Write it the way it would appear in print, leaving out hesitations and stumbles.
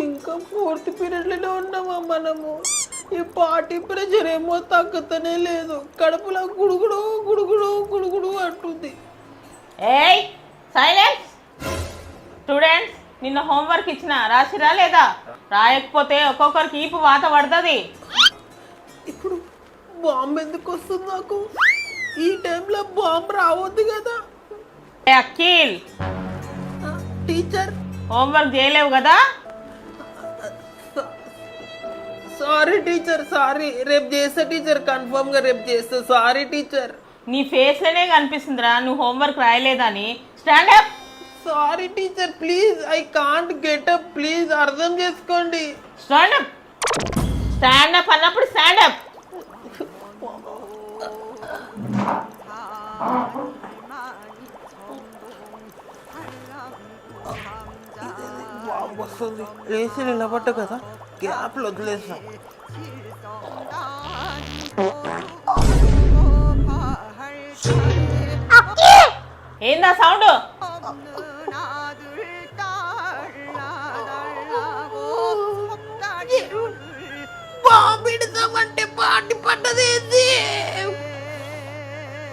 ఇంకా 4th పీరియడ్లోనే ఉన్నామా మనము. ఈ పార్టీ ప్రెషర్ ఏమో తగ్గుతనే లేదు. కడుపులో గుడుగుడు గుడుగుడు గుడుగుడు అంటుంది. ఏయ్ సైలెన్స్. స్టూడెంట్స్, నిన్న హోంవర్క్ ఇచ్చిన రాసిరా లేదా? రాయకపోతే ఒక్కొక్కరికి ఈపు వాత పడుతుంది. ఇప్పుడు బాంబు ఎందుకు వస్తుంది నాకు? ఈ టైంలో బాంబు రావద్దు కదా. అఖిల్, టీచర్ హోంవర్క్ చేయలేవు కదా? Sorry teacher, sorry. రేపు చేస్తా టీచర్, కన్ఫర్మ్ గా రేపు చేస్తా. Sorry teacher. నీ ఫేస్ లోనే కనిపిస్తుందిరా నువ్వు హోంవర్క్ రాయలేదని. Stand up. Sorry teacher, please I can't get up. Please అర్థం చేసుకోండి. Stand up. స్టాండ్ అప్ అన్నప్పుడు స్టాండ్ అప్. బాంబు వస్తుంది. లేచి నిలబడ్డ కదా, గ్యాప్లు వదిలేసా. ఏందా సౌండ్? బాంబు ఇడతామంటే పాటి పడ్డది ఏంది?